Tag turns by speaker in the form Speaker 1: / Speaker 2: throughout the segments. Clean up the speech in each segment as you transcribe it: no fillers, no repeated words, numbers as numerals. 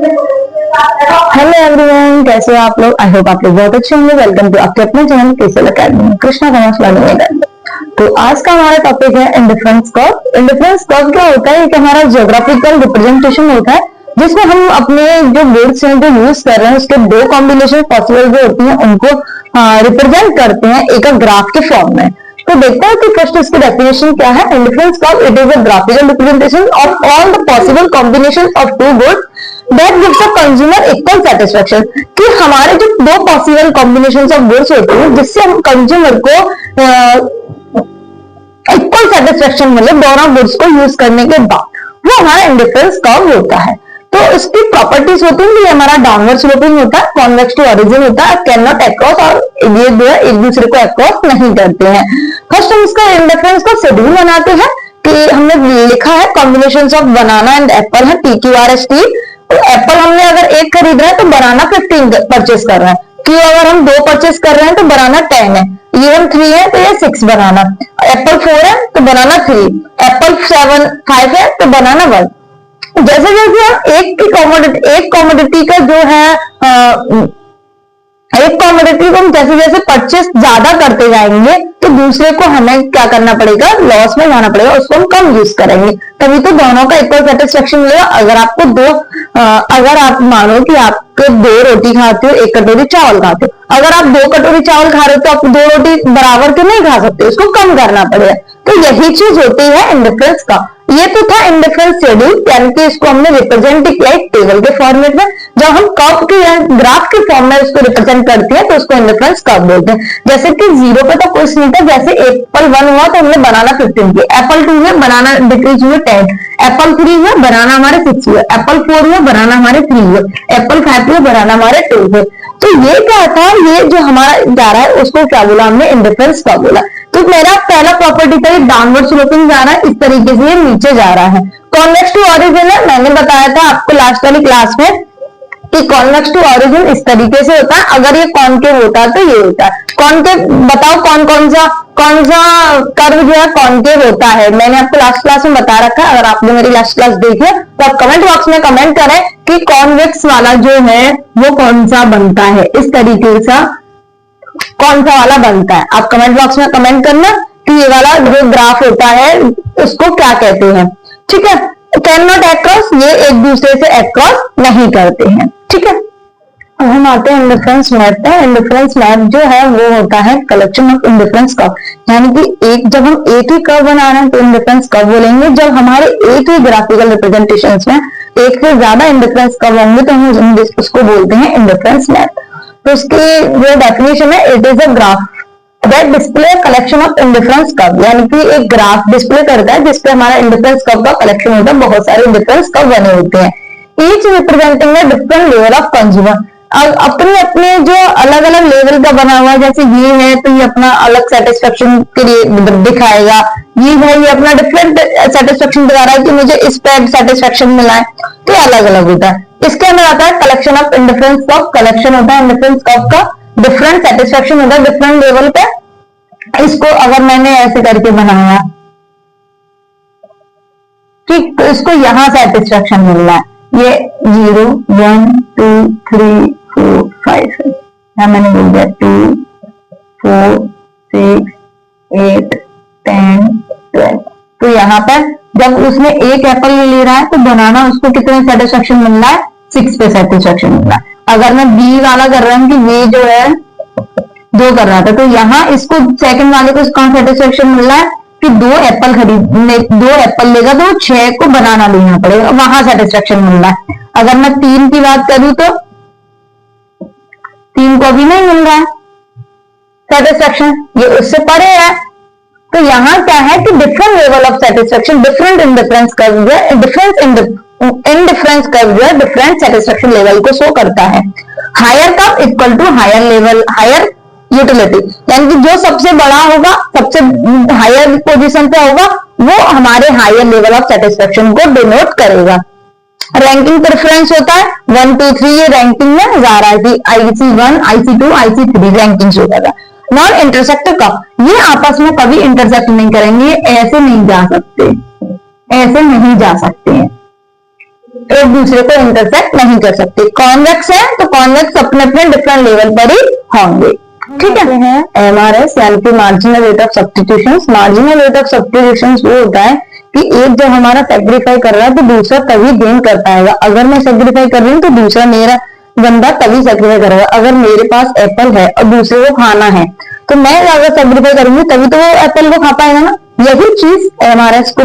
Speaker 1: Hello everyone, कैसे हो आप लोग। आई होप आप लोग बहुत अच्छे होंगे। वेलकम टू आपके अपने channel castle academy, Krishna commerce learning academy. तो आज का हमारा टॉपिक है इंडिफरेंस कर्व। इंडिफरेंस कर्व क्या होता है कि हमारा ज्योग्राफिकल रिप्रेजेंटेशन होता है जिसमें हम अपने जो वर्ड्स हैं जो यूज कर रहे हैं उसके दो कॉम्बिनेशन पॉसिबल जो होती है उनको रिप्रेजेंट करते हैं एक ग्राफ के फॉर्म में। तो देखते हैं कि फर्स्ट इसकी डेफिनेशन क्या है। Indifference curve it is a graphical representation of all the possible combination of two words that gives a consumer equal satisfaction. कि हमारे जो दो पॉसिबल कॉम्बिनेशन ऑफ वर्ड्स होते हैं जिससे हम कंज्यूमर को इक्वल सेटिस्फेक्शन मिले दोनों वर्ड्स को यूज करने के बाद, वो हमारा इंडिफरेंस कर्व होता है। तो इसकी प्रॉपर्टीज होती है कि हमारा डाउनवर्ड स्लोपिंग होता है, कॉन्वेक्स टू ओरिजिन होता है, कैन नॉट अक्रॉस, और ये दो एक दूसरे को अक्रॉस नहीं करते हैं। फर्स्ट हम इसका इंडिफरेंस का शेड्यूल बनाते हैं कि हमने लिखा है combination of banana and Apple है, TQRST। तो एप्पल हमने अगर एक खरीद रहे हैं तो बनाना 15 परचेस कर रहे हैं। क्यों अगर हम 2 परचेस कर रहे हैं तो बनाना 10 है। इवन 3 है तो ये 6 बनाना। एप्पल 4 है तो बनाना 3। एप्पल 5 है तो बनाना 1। जैसे जैसे हम एक कॉमोडिटी का जो है एक कॉमोडिटी को हम जैसे जैसे परचेस ज्यादा करते जाएंगे तो दूसरे को हमें क्या करना पड़ेगा, लॉस में जाना पड़ेगा, उसको हम कम यूज करेंगे, तभी तो दोनों का इक्वल सेटिस्फेक्शन मिलेगा। अगर आप मानो कि आप 2 रोटी खाते हो, 1 कटोरी चावल खाते हो, अगर आप 2 कटोरी चावल खा रहे हो तो आप 2 रोटी बराबर के नहीं खा सकते, उसको कम करना पड़ेगा। तो यही चीज होती है इंडिफरेंस का। ये तो था इंडिफरेंस शेड्यूल, यानी कि इसको हमने रिप्रेजेंट किया एक टेबल के फॉर्मेट में। जब हम कर्व के या ग्राफ के फॉर्म में इसको रिप्रेजेंट करते हैं तो उसको इंडिफरेंस कर्व बोलते हैं। जैसे कि 0 पे तो कुछ नहीं था, जैसे एप्पल 1 हुआ तो हमने बनाना 15 किया, एप्पल 2 में बनाना डिक्रीज हुए 10, एप्पल 3 में बनाना हमारे 6 हुए, एप्पल 4 में बनाना हमारे 3 हुए, एप्पल 5 में बनाना हमारे 2 हुए। तो ये क्या था, ये जो हमारा जा रहा है उसको क्या बोला हमने, इंडिफरेंस कर्व बोला। तो मेरा पहला प्रॉपर्टी था डाउनवर्ड स्लोपिंग जा रहा है, इस तरीके से ये नीचे जा रहा है। कॉन्वेक्स टू ओरिजिन है, मैंने बताया था आपको लास्ट वाली क्लास में कि कॉन्वेक्स टू ओरिजिन इस तरीके से होता है। अगर ये कॉनकेव होता है तो ये होता है कॉनकेव। बताओ कौन सा कर्व जो है कॉनकेव होता है, मैंने आपको लास्ट क्लास में बता रखा है। अगर आपने मेरी लास्ट क्लास देखी है तो आप कमेंट बॉक्स में कमेंट करें कि कॉन्वेक्स वाला जो है वो कौन सा बनता है, इस तरीके से कौन सा वाला बनता है। आप कमेंट बॉक्स में कमेंट करना कि ये वाला जो ग्राफ होता है उसको क्या कहते हैं, ठीक है। कैन नॉट अक्रॉस, ये एक दूसरे से अक्रॉस नहीं करते हैं, ठीक है। अब हम आते हैं इंडिफरेंस मैप पे। इंडिफरेंस मैप जो है वो होता है कलेक्शन ऑफ इंडिफरेंस कर्व, यानी कि जब हम एक ही कर्व बना रहे हैं तो इंडिफरेंस कर्व बोलेंगे। जब हमारे एक ही ग्राफिकल रिप्रेजेंटेशंस में एक से ज्यादा इंडिफरेंस कर्व होंगे तो हम उसको बोलते हैं इंडिफरेंस मैप। तो उसकी जो डेफिनेशन है, it is a graph that display collection of indifference curve, यानी कि एक ग्राफ डिस्प्ले करता है जिसपे हमारा इंडिफरेंस कर्व का कलेक्शन होता है, बहुत सारे इंडिफरेंस कर्व बने होते हैं, each representing a different level of consumer. अपने अपने जो अलग अलग लेवल का बना हुआ है, जैसे ये है तो ये अपना अलग सेटिस्फेक्शन के लिए दिखाएगा, ये है ये अपना डिफरेंट सेटिस्फेक्शन दिखा रहा है कि मुझे इस पे सेटिस्फेक्शन मिला है, तो अलग अलग होता है। इसके अंदर आता है collection of indifference curve, collection होता है इंडिफरेंस कर्व का, डिफरेंट सेटिस्फेक्शन होता है डिफरेंट लेवल पे। इसको अगर मैंने ऐसे करके बनाया ठीक, तो इसको यहां सेटिस्फेक्शन मिल रहा है, ये 0 1 2 3 4 5 है, यहां मैंने बोल दिया 2 4 6 8 10 12। तो यहाँ पर जब उसने एक एप्पल ले रहा है तो बनाना उसको कितने सेटिस्फेक्शन मिल रहा है, 6 पे सेटिस्फेक्शन मिल रहा है। अगर मैं बी वाला कर रहा हूँ कि ये जो है 2 कर रहा था तो यहाँ इसको सेकंड वाले को कौन सेटिस्फेक्शन मिल रहा है कि 2 एप्पल लेगा तो 6 को बनाना लेना पड़ेगा, वहां सेटिस्फेक्शन मिल रहा है। अगर मैं 3 की बात करूं तो 3 को भी नहीं मिल रहा है सेटिस्फेक्शन, ये उससे परे है। तो यहाँ क्या है कि different level of satisfaction, different indifference curve जो है, इंडिफरेंस कर्व जो है डिफरेंट सेटिस्फेक्शन लेवल को शो करता है। Higher curve equal to higher level, higher utility, यानी कि जो सबसे बड़ा होगा, सबसे हायर पोजीशन पे होगा, वो हमारे हायर लेवल ऑफ सेटिस्फेक्शन को डिनोट करेगा। रैंकिंग प्रेफरेंस होता है 1 2 3, ये रैंकिंग में जा रहा है कि IC1 IC2 IC3 रैंकिंग हो जाएगा। नॉन इंटरसेक्टर का, ये आपस में कभी इंटरसेक्ट नहीं करेंगे, ऐसे नहीं जा सकते, ऐसे नहीं जा सकते हैं। एक दूसरे को इंटरसेक्ट नहीं कर सकते। कॉन्वेक्स है तो कॉन्वेक्स अपने अपने डिफरेंट लेवल पर ही होंगे। ठीक है, एमआरएस यानी कि marginal rate of substitution. Marginal rate of substitution वो होता है कि एक जब हमारा सेग्रीफाई कर रहा है तो दूसरा तभी गेन कर पाएगा। अगर मैं सेग्रीफाई कर रही हूँ तो दूसरा मेरा बंदा तभी सेग्रीफाई करेगा। अगर मेरे पास एप्पल है और दूसरे को खाना है तो मैं अगर सेग्रीफाई करूंगी तभी तो वो एप्पल को खा पाएगा ना। यही चीज एमआरएस को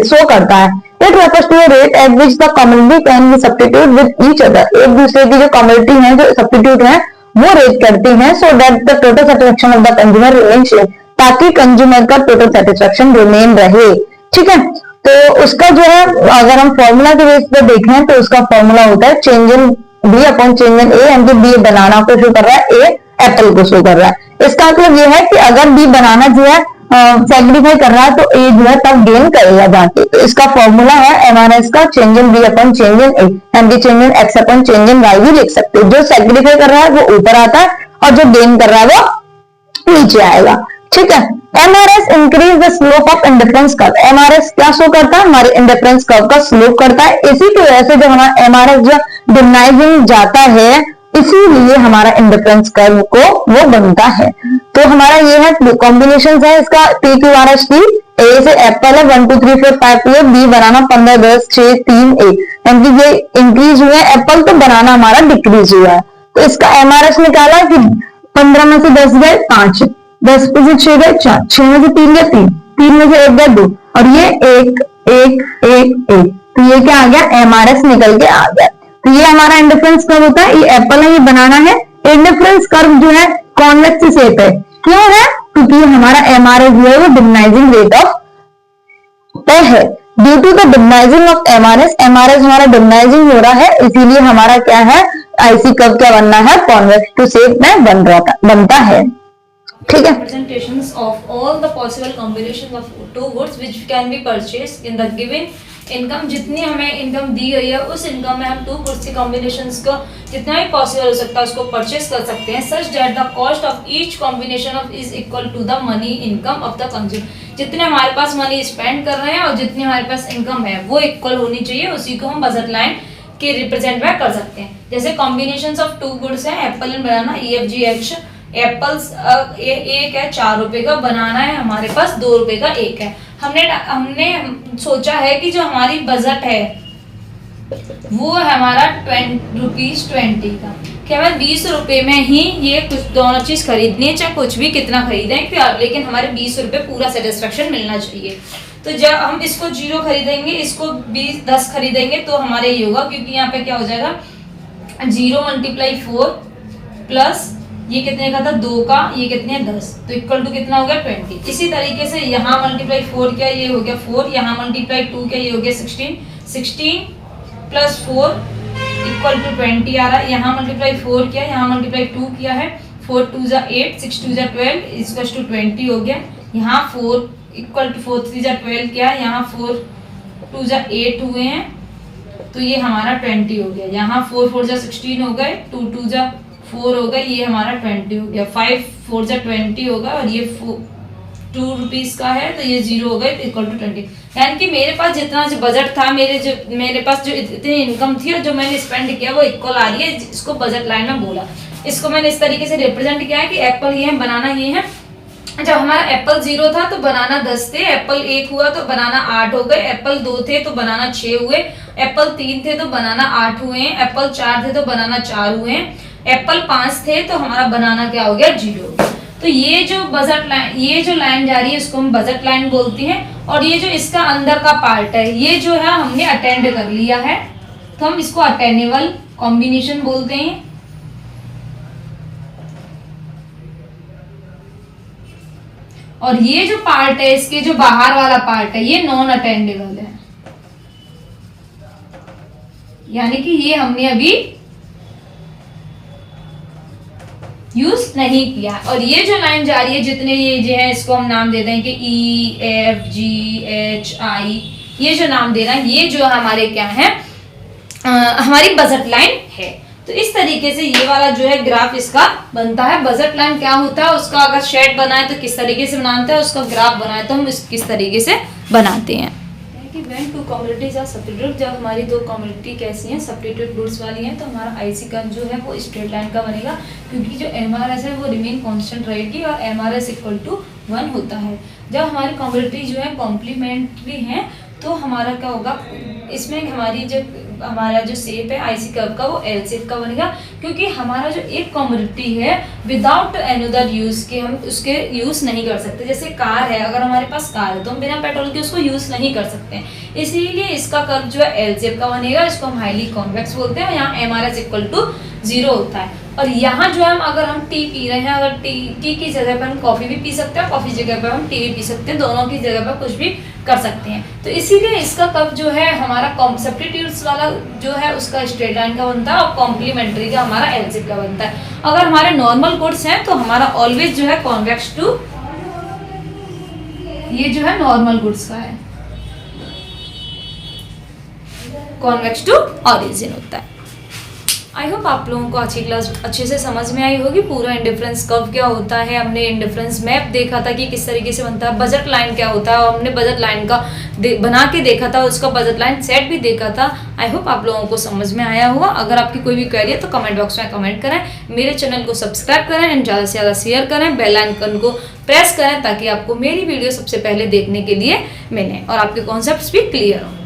Speaker 1: शो करता है। It refers to rate at which the community can be substitute with each other. एक दूसरे की जो कम्युनिटी है, जो सब्स्टिट्यूट है, वो रेट करती हैं so that the total satisfaction of the consumer remain same, ताकि कंज्यूमर का टोटल सेटिस्फेक्शन रिमेन रहे। ठीक है, तो उसका जो है अगर हम फॉर्मूला के बेस पर देखें तो उसका फॉर्मूला होता है change in B upon change in A, यानी कि बी बनाना को शो कर रहा है, ए एप्पल को शो कर रहा है। इसका मतलब यह है कि अगर बी बनाना जो है सेग्रीफाई कर रहा है तो ए जो है तब गेन करेगा जाके। तो इसका फॉर्मूला है एमआरएस का change in B upon change in A, यानी कि change in X upon change in Y भी लिख सकते हो। जो सेग्रीफाई कर रहा है वो ऊपर आता है और जो गेन कर रहा है वो नीचे आएगा। ठीक है, MRS increase the slope of indifference curve. MRS क्या शो करता है? हमारे इंडिफरेंस कर्व का स्लोप करता है। इसी की वजह से जो हमारा एमआरएस जो डिमनाइजिंग जाता है, इसीलिए हमारा इंडिफरेंस कर्व को वो बनता है। तो हमारा ये है कॉम्बिनेशन है इसका P Q R S T. A से एप्पल है 1 2 3 4 5 पे, बी बनाना 15 10 6 3 1, यानी कि ये इंक्रीज हुआ है एप्पल, तो बनाना हमारा डिक्रीज हुआ है। तो इसका एमआरएस निकाला कि 15 में से 10 गए 5, 10 में से 6 गए 4, 6 में से 3 गए 3, 3 में से 1 गए 2, और ये 1 1 1 1। तो ये क्या आ गया? एमआरएस निकल के आ गया। तो ये हमारा इंडिफरेंस कर्व होता है। ये एप्पल है, ये बनाना है। इंडिफरेंस कर्व जो है कॉन्वेक्स शेप है। क्यों है? क्योंकि हमारा एमआरएस जो है वो डिमनाइजिंग रेट ऑफ पे है। Due to the diminishing of MRS, MRS हमारा डिमनाइजिंग हो रहा है, इसीलिए हमारा क्या है? आईसी कर्व क्या बनना है? कॉन्वेक्स टू शेप में बनता है। ठीक है,
Speaker 2: representations of all the possible combinations of two goods which can be purchased in the given income. जितनी हमें इनकम दी गई है उस इनकम में हम टू गुड्स के कॉम्बिनेशंस को जितना भी पॉसिबल हो सकता है उसको परचेस कर सकते हैं, such that the cost of each combination of is equal to the money income of the consumer. जितने हमारे पास मनी स्पेंड कर रहे हैं और जितनी हमारे पास इनकम है वो इक्वल होनी चाहिए, उसी को हम बजट लाइन के रिप्रेजेंट में कर सकते हैं। जैसे कॉम्बिनेशंस ऑफ टू गुड्स है Apple and banana, EFGH। Apples एक है 4 रुपए का, बनाना है हमारे पास 2 रुपए का एक है। हमने सोचा है कि जो हमारी बजट है वो है हमारा ₹20 का, कि हमें 20 रुपए में ही ये कुछ दोनों चीज खरीदनी है, चाहे कुछ भी कितना खरीदें, लेकिन हमारे 20 रुपए पूरा सेटिस्फेक्शन मिलना चाहिए। तो जब हम इसको 0 खरीदेंगे, इसको 10 खरीदेंगे तो हमारे ये होगा, क्योंकि यहाँ पे क्या हो जाएगा 0 × 4 प्लस ये कितने का था 2 का, ये कितने 10, तो इक्वल टू कितना हो गया 20। इसी तरीके से यहाँ मल्टीप्लाई 4 क्या, ये हो गया 4, यहाँ मल्टीप्लाई 2 क्या, ये हो गया 16, 16 प्लस 4 इक्वल टू 20 आ रहा है। यहाँ मल्टीप्लाई 4 किया, यहाँ मल्टीप्लाई 2 किया है, 4 2 जा 8, 6 2 जा 12 इक्वल टू 20 हो गया। यहाँ 4 इक्वल टू 4 3 जा 12 किया, यहाँ 4 2 जा 8 हुए हैं, तो ये हमारा 20 हो गया। यहाँ 4 4 जा 16 हो गए, 2 2 जा 4 हो गए, ये हमारा 20 हो गया। 5 4 जा 20 होगा, और ये 2 रुपीज का है तो ये 0 हो गए, तो इक्वल टू 20। यानी कि मेरे पास जितना जो बजट था, मेरे पास जो इतनी इनकम थी और जो मैंने स्पेंड किया वो इक्वल आ रही है, इसको बजट लाइन में बोला। इसको मैंने इस तरीके से रिप्रेजेंट किया है कि एप्पल ये है, बनाना ये है। जब हमारा एप्पल 0 था तो बनाना 10 थे, एप्पल 1 हुआ तो बनाना 8 हो गए, एप्पल 2 थे तो बनाना 6 हुए, एप्पल 3 थे तो बनाना 8 हुए हैं, एप्पल 4 थे तो बनाना 4 हुए हैं, एप्पल 5 थे तो हमारा बनाना क्या हो गया 0। तो ये जो बजट लाइन, ये जो लाइन जा रही है इसको हम बजट लाइन बोलते हैं। और ये जो इसका अंदर का पार्ट है, ये जो है हमने अटेंड कर लिया है, तो हम इसको अटेनेबल कॉम्बिनेशन बोलते हैं। और ये जो पार्ट है, इसके जो बाहर वाला पार्ट है, ये नॉन अटेंडेबल है, यानी कि ये हमने अभी यूज नहीं किया। और ये जो लाइन जा रही है, जितने ये जो है इसको हम नाम दे दें कि EFGHI, ये जो नाम दे रहा है, ये जो हमारे क्या है हमारी बजट लाइन है। तो इस तरीके से ये वाला जो है ग्राफ इसका बनता है। बजट लाइन क्या होता है, उसका अगर शेड बनाए तो किस तरीके से बनाते हैं, उसका ग्राफ बनाए तो हम किस तरीके से बनाते हैं। कि when two communities are substitute, जब हमारी दो कम्युनिटी कैसी हैं, सब्स्टिट्यूट रूट्स वाली हैं, तो हमारा आईसी कर्व जो है वो स्ट्रेट लाइन का बनेगा, क्योंकि जो एमआरएस है वो रिमेन कांस्टेंट रहेगी और एमआरएस इक्वल टू 1 होता है। जब हमारी कम्युनिटी जो है कॉम्प्लीमेंट्री हैं तो हमारा क्या होगा, इसमें हमारा जो शेप है आईसी कर्व का वो एल शेप का बनेगा, क्योंकि हमारा जो एक कम्युनिटी है विदाउट एनदर यूज के हम उसके यूज नहीं कर सकते। जैसे कार है, अगर हमारे पास कार है तो हम बिना पेट्रोल के उसको यूज नहीं कर सकते, इसीलिए इसका कर्व जो है एल शेप का बनेगा। इसको हम हाईली कॉन्वेक्स बोलते हैं। यहाँ एमआरएस इक्वल टू 0 होता है। और यहाँ जो है अगर हम टी पी रहे हैं, अगर टी की जगह पर हम कॉफ़ी भी पी सकते हैं, कॉफ़ी जगह पर हम टी भी पी सकते हैं, दोनों की जगह पर कुछ भी कर सकते हैं। तो इसीलिए इसका कर्व जो है हमारा सब्स्टिट्यूट्स वाला जो है उसका स्ट्रेट लाइन का बनता है और कॉम्प्लीमेंट्री का हमारा एल शेप का बनता है। अगर हमारे नॉर्मल कोड्स हैं तो हमारा ऑलवेज जो है कॉन्वेक्स टू, ये जो है नॉर्मल गुड्स का है, कॉन्वेक्स टू ऑरिजिन होता है। आई होप आप लोगों को आज की क्लास अच्छे से समझ में आई होगी। पूरा इंडिफरेंस कर्व क्या होता है, हमने इंडिफरेंस मैप देखा था कि किस तरीके से बनता है, बजट लाइन क्या होता है, और हमने बजट लाइन का बना के देखा था, उसका बजट लाइन सेट भी देखा था। आई होप आप लोगों को समझ में आया होगा। अगर आपकी कोई भी क्वेरी है तो कमेंट बॉक्स में कमेंट करें, मेरे चैनल को सब्सक्राइब करें एंड ज़्यादा से ज़्यादा शेयर करें, बेल आइकन को प्रेस करें ताकि आपको मेरी वीडियो सबसे पहले देखने के लिए मिले और आपके कॉन्सेप्ट्स भी क्लियर हों।